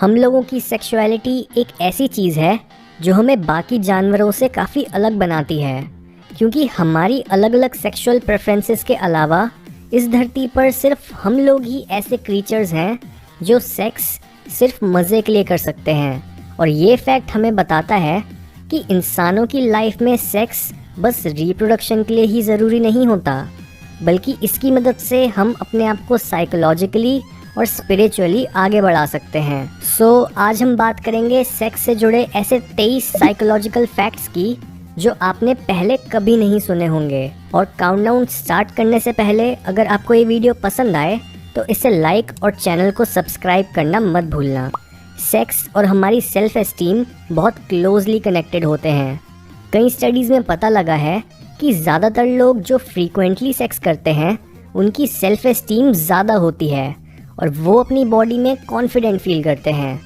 हम लोगों की सेक्सुअलिटी एक ऐसी चीज़ है जो हमें बाकी जानवरों से काफ़ी अलग बनाती है, क्योंकि हमारी अलग अलग सेक्सुअल प्रेफरेंसेस के अलावा इस धरती पर सिर्फ हम लोग ही ऐसे क्रीचर्स हैं जो सेक्स सिर्फ मज़े के लिए कर सकते हैं। और ये फैक्ट हमें बताता है कि इंसानों की लाइफ में सेक्स बस रिप्रोडक्शन के लिए ही ज़रूरी नहीं होता, बल्कि इसकी मदद से हम अपने आप को साइकोलॉजिकली और स्पिरिचुअली आगे बढ़ा सकते हैं। आज हम बात करेंगे सेक्स से जुड़े ऐसे 23 साइकोलॉजिकल फैक्ट्स की जो आपने पहले कभी नहीं सुने होंगे। और काउंटडाउन स्टार्ट करने से पहले अगर आपको ये वीडियो पसंद आए तो इसे लाइक और चैनल को सब्सक्राइब करना मत भूलना। सेक्स और हमारी सेल्फ एस्टीम बहुत क्लोजली कनेक्टेड होते हैं। कई स्टडीज़ में पता लगा है कि ज़्यादातर लोग जो फ्रीक्वेंटली सेक्स करते हैं उनकी सेल्फ एस्टीम ज़्यादा होती है और वो अपनी बॉडी में कॉन्फिडेंट फील करते हैं।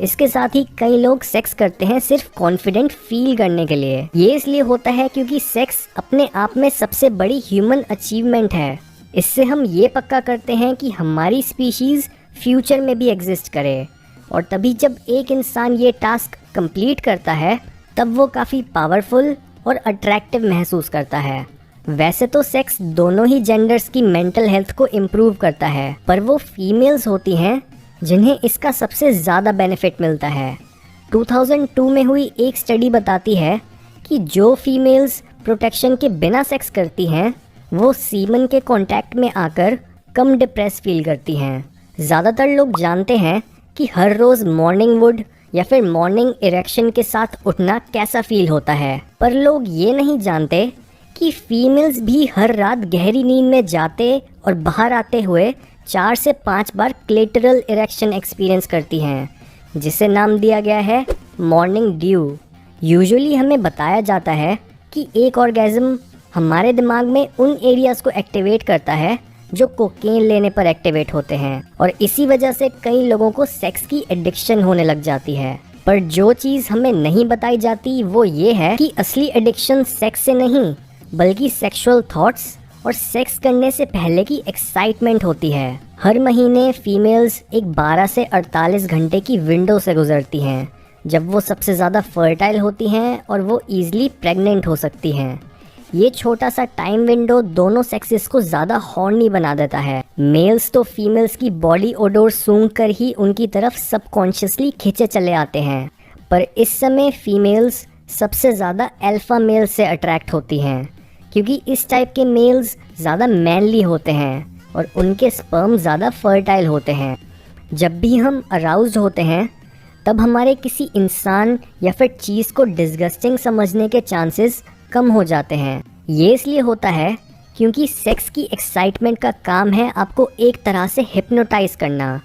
इसके साथ ही कई लोग सेक्स करते हैं सिर्फ कॉन्फिडेंट फील करने के लिए। ये इसलिए होता है क्योंकि सेक्स अपने आप में सबसे बड़ी ह्यूमन अचीवमेंट है। इससे हम ये पक्का करते हैं कि हमारी स्पीशीज़ फ्यूचर में भी एग्जिस्ट करे। और तभी जब एक इंसान ये टास्क कंप्लीट करता है तब वो काफ़ी पावरफुल और अट्रैक्टिव महसूस करता है। वैसे तो सेक्स दोनों ही जेंडर्स की मेंटल हेल्थ को इम्प्रूव करता है, पर वो फीमेल्स होती हैं जिन्हें इसका सबसे ज़्यादा बेनिफिट मिलता है। 2002 में हुई एक स्टडी बताती है कि जो फीमेल्स प्रोटेक्शन के बिना सेक्स करती हैं वो सीमन के कांटेक्ट में आकर कम डिप्रेस फील करती हैं। ज़्यादातर लोग जानते हैं कि हर रोज़ मॉर्निंग वुड या फिर मॉर्निंग इरेक्शन के साथ उठना कैसा फील होता है, पर लोग ये नहीं जानते कि फीमेल्स भी हर रात गहरी नींद में जाते और बाहर आते हुए 4 से 5 बार क्लेटरल इरेक्शन एक्सपीरियंस करती हैं, जिसे नाम दिया गया है मॉर्निंग ड्यू। यूजुअली हमें बताया जाता है कि एक ऑर्गेज़म हमारे दिमाग में उन एरियाज़ को एक्टिवेट करता है जो कोकेन लेने पर एक्टिवेट होते हैं, और इसी वजह से कई लोगों को सेक्स की एडिक्शन होने लग जाती है। पर जो चीज़ हमें नहीं बताई जाती वो ये है कि असली एडिक्शन सेक्स से नहीं बल्कि सेक्सुअल थॉट्स और सेक्स करने से पहले की एक्साइटमेंट होती है। हर महीने फीमेल्स एक 12 से 48 घंटे की विंडो से गुजरती हैं जब वो सबसे ज़्यादा फर्टाइल होती हैं और वो ईजिली प्रेग्नेंट हो सकती हैं। ये छोटा सा टाइम विंडो दोनों सेक्सेस को ज़्यादा हॉर्नी बना देता है। मेल्स तो फीमेल्स की बॉडी ओडोर सूंघ कर ही उनकी तरफ सबकॉन्शियसली खींचे चले आते हैं, पर इस समय फीमेल्स सबसे ज़्यादा अल्फा मेल से अट्रैक्ट होती हैं, क्योंकि इस टाइप के मेल्स ज़्यादा मैनली होते हैं और उनके स्पर्म ज़्यादा फर्टाइल होते हैं। जब भी हम अराउज्ड होते हैं तब हमारे किसी इंसान या फिर चीज़ को डिस्गस्टिंग समझने के चांसेस कम हो जाते हैं। ये इसलिए होता है क्योंकि सेक्स की एक्साइटमेंट का काम है आपको एक तरह से हिप्नोटाइज करना,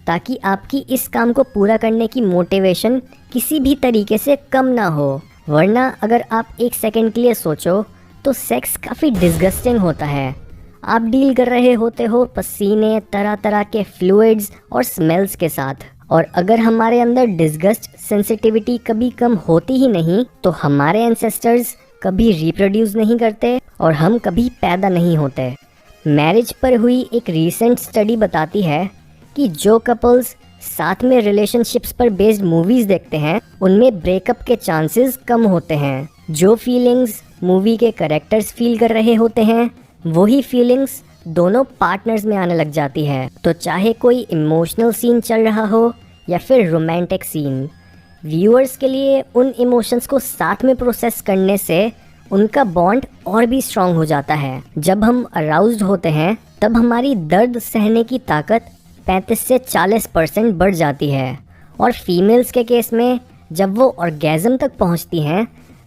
ताकि आपकी इस काम को पूरा करने की मोटिवेशन किसी भी तरीके से कम ना हो। वरना अगर आप एक सेकंड के लिए सोचो तो सेक्स काफ़ी डिस्गस्टिंग होता है। आप डील कर रहे होते हो पसीने, तरह तरह के फ्लूइड्स और स्मेल्स के साथ, और अगर हमारे अंदर डिस्गस्ट सेंसिटिविटी कभी कम होती ही नहीं तो हमारे एंसेस्टर्स कभी रिप्रोड्यूस नहीं करते और हम कभी पैदा नहीं होते। मैरिज पर हुई एक रीसेंट स्टडी बताती है कि जो कपल्स साथ में रिलेशनशिप्स पर बेस्ड मूवीज़ देखते हैं उनमें ब्रेकअप के चांसेस कम होते हैं। जो फीलिंग्स मूवी के कैरेक्टर्स फील कर रहे होते हैं वही फीलिंग्स दोनों पार्टनर्स में आने लग जाती है। तो चाहे कोई इमोशनल सीन चल रहा हो या फिर रोमांटिक सीन, व्यूअर्स के लिए उन इमोशंस को साथ में प्रोसेस करने से उनका बॉन्ड और भी स्ट्रॉन्ग हो जाता है। जब हम अराउज्ड होते हैं तब हमारी दर्द सहने की ताकत 35 से 40% बढ़ जाती है, और फीमेल्स के केस में जब वो ऑर्गेज़म तक पहुंचती हैं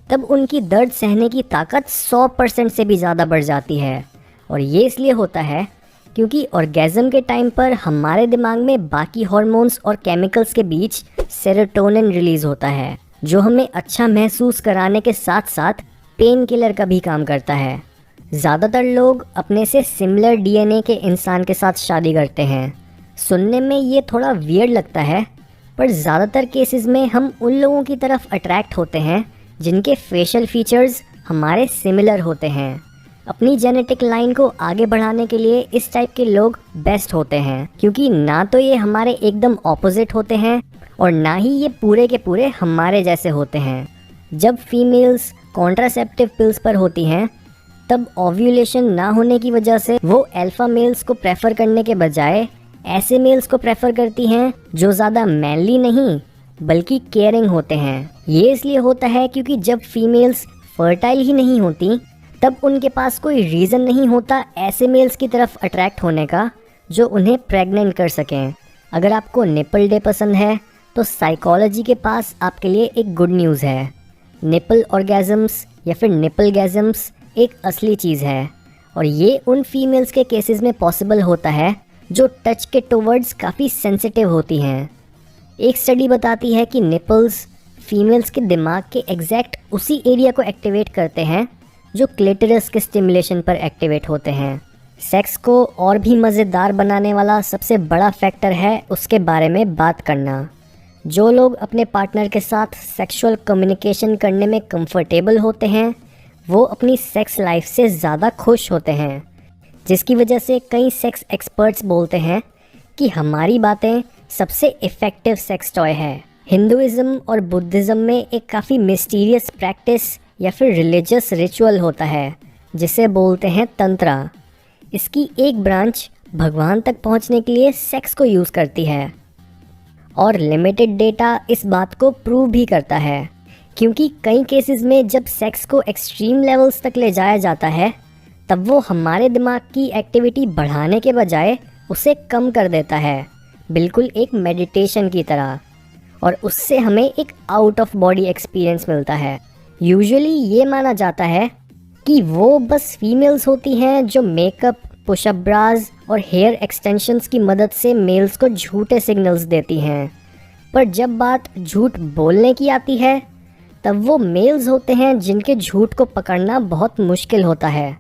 तब उनकी दर्द सहने की ताकत 100% से भी ज़्यादा बढ़ जाती है। और ये इसलिए होता है क्योंकि ऑर्गेज़म के टाइम पर हमारे दिमाग में बाकी हार्मोन्स और केमिकल्स के बीच सेरोटोनिन रिलीज़ होता है, जो हमें अच्छा महसूस कराने के साथ साथ पेन किलर का भी काम करता है। ज़्यादातर लोग अपने से सिमिलर डीएनए के इंसान के साथ शादी करते हैं। सुनने में ये थोड़ा वियर्ड लगता है, पर ज़्यादातर केसेस में हम उन लोगों की तरफ अट्रैक्ट होते हैं जिनके फेशियल फीचर्स हमारे सिमिलर होते हैं। अपनी जेनेटिक लाइन को आगे बढ़ाने के लिए इस टाइप के लोग बेस्ट होते हैं, क्योंकि ना तो ये हमारे एकदम ऑपोजिट होते हैं और ना ही ये पूरे के पूरे हमारे जैसे होते हैं। जब फीमेल्स कॉन्ट्रासेप्टिव पिल्स पर होती हैं तब ओव्यूलेशन ना होने की वजह से वो अल्फा मेल्स को प्रेफर करने के बजाय ऐसे मेल्स को प्रेफर करती हैं जो ज़्यादा मैनली नहीं बल्कि केयरिंग होते हैं। ये इसलिए होता है क्योंकि जब फीमेल्स फर्टाइल ही नहीं होती तब उनके पास कोई रीज़न नहीं होता ऐसे मेल्स की तरफ अट्रैक्ट होने का जो उन्हें प्रेग्नेंट कर सकें। अगर आपको निपल डे पसंद है तो साइकोलॉजी के पास आपके लिए एक गुड न्यूज़ है। निपल ऑर्गेजम्स या फिर निपलगैजम्स एक असली चीज़ है और ये उन फीमेल्स के केसेस में पॉसिबल होता है जो टच के टुवर्ड्स काफ़ी सेंसिटिव होती हैं। एक स्टडी बताती है कि निपल्स फीमेल्स के दिमाग के एग्जैक्ट उसी एरिया को एक्टिवेट करते हैं जो क्लिटरस के स्टिमुलेशन पर एक्टिवेट होते हैं। सेक्स को और भी मज़ेदार बनाने वाला सबसे बड़ा फैक्टर है उसके बारे में बात करना। जो लोग अपने पार्टनर के साथ सेक्सुअल कम्युनिकेशन करने में कंफर्टेबल होते हैं वो अपनी सेक्स लाइफ से ज़्यादा खुश होते हैं, जिसकी वजह से कई सेक्स एक्सपर्ट्स बोलते हैं कि हमारी बातें सबसे इफ़ेक्टिव सेक्स टॉय है। हिंदुइज़्म और बुद्धिज़्म में एक काफ़ी मिस्टीरियस प्रैक्टिस या फिर रिलीजियस रिचुअल होता है जिसे बोलते हैं तंत्रा। इसकी एक ब्रांच भगवान तक पहुंचने के लिए सेक्स को यूज़ करती है और लिमिटेड डेटा इस बात को प्रूव भी करता है, क्योंकि कई केसेस में जब सेक्स को एक्सट्रीम लेवल्स तक ले जाया जाता है तब वो हमारे दिमाग की एक्टिविटी बढ़ाने के बजाय उसे कम कर देता है, बिल्कुल एक मेडिटेशन की तरह, और उससे हमें एक आउट ऑफ बॉडी एक्सपीरियंस मिलता है। यूजुअली ये माना जाता है कि वो बस फीमेल्स होती हैं जो मेकअप, पुशअप ब्राज और हेयर एक्सटेंशंस की मदद से मेल्स को झूठे सिग्नल्स देती हैं, पर जब बात झूठ बोलने की आती है तब वो मेल्स होते हैं जिनके झूठ को पकड़ना बहुत मुश्किल होता है।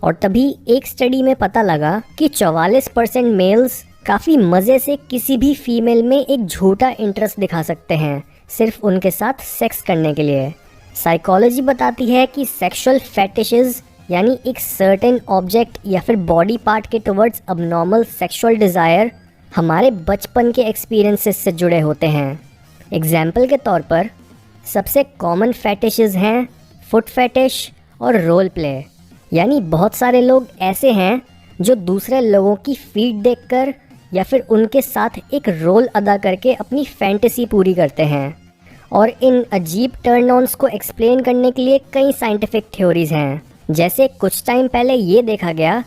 और तभी एक स्टडी में पता लगा कि 44% मेल्स काफ़ी मज़े से किसी भी फीमेल में एक झूठा इंटरेस्ट दिखा सकते हैं सिर्फ उनके साथ सेक्स करने के लिए। साइकोलॉजी बताती है कि सेक्सुअल फैटिशेस यानी एक सर्टेन ऑब्जेक्ट या फिर बॉडी पार्ट के टुवर्ड्स अबनॉर्मल सेक्सुअल डिज़ायर हमारे बचपन के एक्सपीरियंसेस से जुड़े होते हैं। एग्जाम्पल के तौर पर सबसे कॉमन फैटिशेस हैं फुट फैटिश और रोल प्ले, यानी बहुत सारे लोग ऐसे हैं जो दूसरे लोगों की फीट देखकर या फिर उनके साथ एक रोल अदा करके अपनी फैंटेसी पूरी करते हैं। और इन अजीब टर्न ऑन्स को एक्सप्लेन करने के लिए कई साइंटिफिक थ्योरीज हैं। जैसे कुछ टाइम पहले ये देखा गया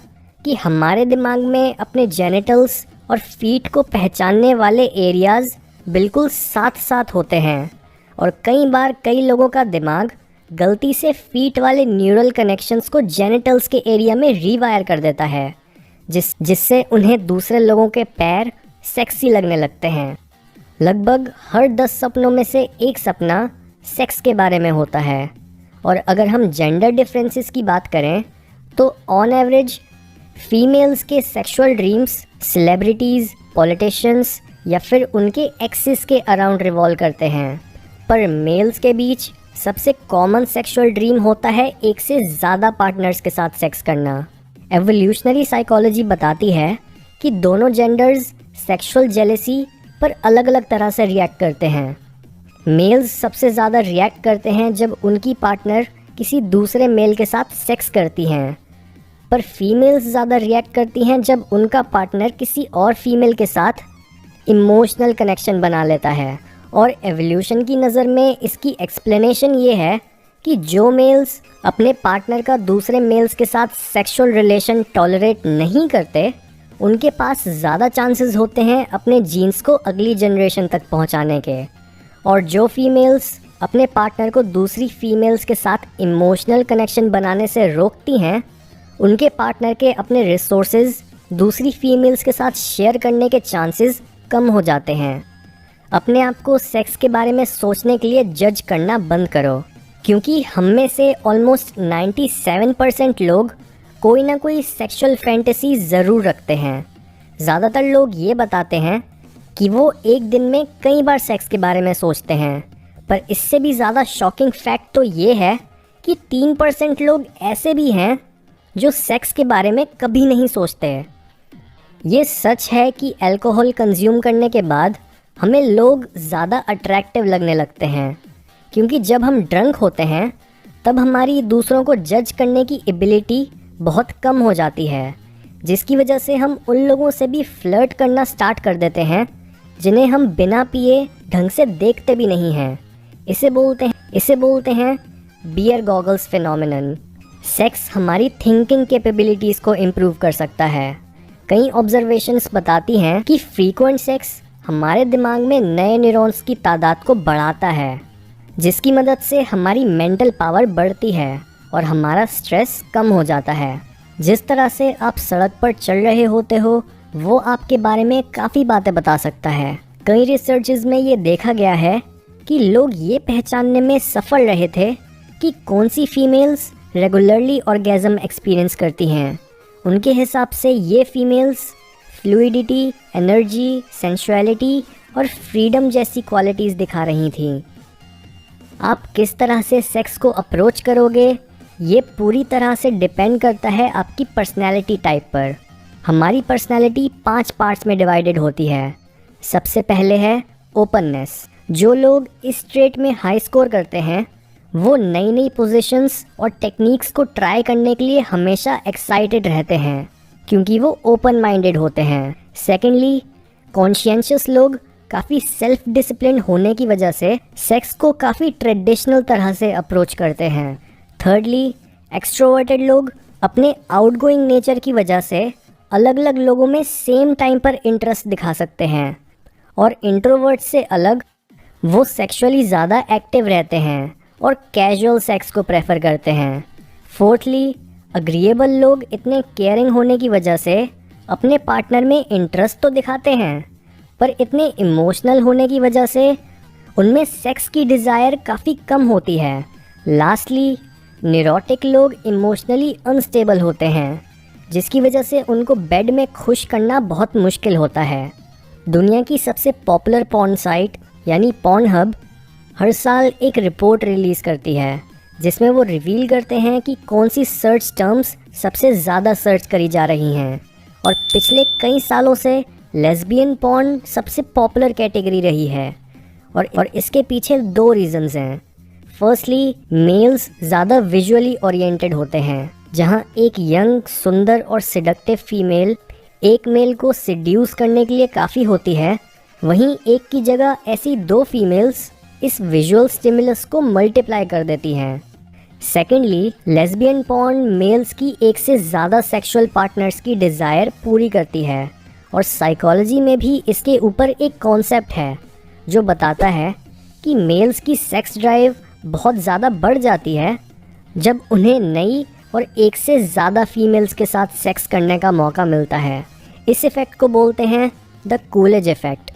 कि हमारे दिमाग में अपने जेनिटल्स और फीट को पहचानने वाले एरियाज़ बिल्कुल साथ साथ होते हैं, और कई बार कई लोगों का दिमाग गलती से फीट वाले न्यूरल कनेक्शंस को जेनिटल्स के एरिया में रीवायर कर देता है, जिससे उन्हें दूसरे लोगों के पैर सेक्सी लगने लगते हैं। लगभग हर 10 सपनों में से एक सपना सेक्स के बारे में होता है। और अगर हम जेंडर डिफरेंसेस की बात करें तो ऑन एवरेज फीमेल्स के सेक्सुअल ड्रीम्स सेलिब्रिटीज़, पॉलिटिशियंस या फिर उनके एक्सिस के अराउंड रिवॉल्व करते हैं, पर मेल्स के बीच सबसे कॉमन सेक्सुअल ड्रीम होता है एक से ज़्यादा पार्टनर्स के साथ सेक्स करना। एवोल्यूशनरी साइकोलॉजी बताती है कि दोनों जेंडर्स सेक्सुअल जेलेसी पर अलग अलग तरह से रिएक्ट करते हैं। मेल्स सबसे ज़्यादा रिएक्ट करते हैं जब उनकी पार्टनर किसी दूसरे मेल के साथ सेक्स करती हैं, पर फीमेल्स ज़्यादा रिएक्ट करती हैं जब उनका पार्टनर किसी और फीमेल के साथ इमोशनल कनेक्शन बना लेता है। और एवोल्यूशन की नज़र में इसकी एक्सप्लेनेशन ये है कि जो मेल्स अपने पार्टनर का दूसरे मेल्स के साथ सेक्सुअल रिलेशन टॉलरेट नहीं करते उनके पास ज़्यादा चांसेस होते हैं अपने जीन्स को अगली जनरेशन तक पहुंचाने के, और जो फीमेल्स अपने पार्टनर को दूसरी फीमेल्स के साथ इमोशनल कनेक्शन बनाने से रोकती हैं उनके पार्टनर के अपने रिसोर्सेज दूसरी फीमेल्स के साथ शेयर करने के चांसेस कम हो जाते हैं। अपने आप को सेक्स के बारे में सोचने के लिए जज करना बंद करो, क्योंकि हम में से ऑलमोस्ट 97% लोग कोई ना कोई सेक्सुअल फैंटेसी ज़रूर रखते हैं। ज़्यादातर लोग ये बताते हैं कि वो एक दिन में कई बार सेक्स के बारे में सोचते हैं, पर इससे भी ज़्यादा शॉकिंग फैक्ट तो ये है कि कि 3% लोग ऐसे भी हैं जो सेक्स के बारे में कभी नहीं सोचते। ये सच है कि अल्कोहल कंज्यूम करने के बाद हमें लोग ज़्यादा अट्रैक्टिव लगने लगते हैं, क्योंकि जब हम ड्रंक होते हैं तब हमारी दूसरों को जज करने की एबिलिटी बहुत कम हो जाती है, जिसकी वजह से हम उन लोगों से भी फ्लर्ट करना स्टार्ट कर देते हैं जिन्हें हम बिना पिए ढंग से देखते भी नहीं हैं। इसे बोलते हैं बियर गॉगल्स फिनोमिनन। सेक्स हमारी थिंकिंग कैपेबिलिटीज़ को इम्प्रूव कर सकता है। कई ऑब्जर्वेशंस बताती हैं कि फ्रीक्वेंट सेक्स हमारे दिमाग में नए न्यूरॉन्स की तादाद को बढ़ाता है, जिसकी मदद से हमारी मेंटल पावर बढ़ती है और हमारा स्ट्रेस कम हो जाता है। जिस तरह से आप सड़क पर चल रहे होते हो वो आपके बारे में काफ़ी बातें बता सकता है। कई रिसर्चेस में ये देखा गया है कि लोग ये पहचानने में सफल रहे थे कि कौन सी फीमेल्स रेगुलरली ऑर्गेज़म एक्सपीरियंस करती हैं। उनके हिसाब से ये फीमेल्स फ्लूइडिटी, एनर्जी, सेंसुअलिटी और फ्रीडम जैसी क्वालिटीज़ दिखा रही थीं। आप किस तरह से सेक्स को अप्रोच करोगे ये पूरी तरह से डिपेंड करता है आपकी पर्सनैलिटी टाइप पर। हमारी पर्सनैलिटी 5 पार्ट्स में डिवाइडेड होती है। सबसे पहले है ओपननेस। जो लोग इस ट्रेट में हाई स्कोर करते हैं वो नई नई पोजीशंस और टेक्निक्स को ट्राई करने के लिए हमेशा एक्साइटेड रहते हैं, क्योंकि वो ओपन माइंडेड होते हैं। सेकेंडली, कॉन्शियंशियस लोग काफ़ी सेल्फ डिसिप्लिन होने की वजह से सेक्स को काफ़ी ट्रेडिशनल तरह से अप्रोच करते हैं। थर्डली, एक्सट्रोवर्टेड लोग अपने आउटगोइंग नेचर की वजह से अलग अलग लोगों में सेम टाइम पर इंटरेस्ट दिखा सकते हैं। और इंट्रोवर्ट से अलग वो सेक्सुअली ज़्यादा एक्टिव रहते हैं और कैजुअल सेक्स को प्रेफर करते हैं। फोर्थली, अग्रीएबल लोग इतने केयरिंग होने की वजह से अपने पार्टनर में इंटरेस्ट तो दिखाते हैं, पर इतने इमोशनल होने की वजह से उनमें सेक्स की डिज़ायर काफ़ी कम होती है। लास्टली, न्यूरोटिक लोग इमोशनली अनस्टेबल होते हैं, जिसकी वजह से उनको बेड में खुश करना बहुत मुश्किल होता है। दुनिया की सबसे पॉपुलर पॉर्न साइट यानी पॉर्नहब हर साल एक रिपोर्ट रिलीज़ करती है, जिसमें वो रिवील करते हैं कि कौन सी सर्च टर्म्स सबसे ज़्यादा सर्च करी जा रही हैं। और पिछले कई सालों से लेस्बियन पॉर्न सबसे पॉपुलर कैटेगरी रही है, और इसके पीछे 2 रीज़न्स हैं। फर्स्टली, मेल्स ज़्यादा विजुअली ओरिएंटेड होते हैं, जहां एक यंग, सुंदर और सिडक्टिव फीमेल एक मेल को सिड्यूस करने के लिए काफ़ी होती है, वहीं एक की जगह ऐसी 2 फीमेल्स इस विजुअल स्टिमुलस को मल्टीप्लाई कर देती हैं। सेकेंडली, लेस्बियन पॉर्न मेल्स की एक से ज़्यादा सेक्सुअल पार्टनर्स की डिज़ायर पूरी करती है, और साइकोलॉजी में भी इसके ऊपर एक कॉन्सेप्ट है जो बताता है कि मेल्स की सेक्स ड्राइव बहुत ज़्यादा बढ़ जाती है जब उन्हें नई और एक से ज़्यादा फीमेल्स के साथ सेक्स करने का मौका मिलता है। इस इफ़ेक्ट को बोलते हैं द कूलेज इफ़ेक्ट।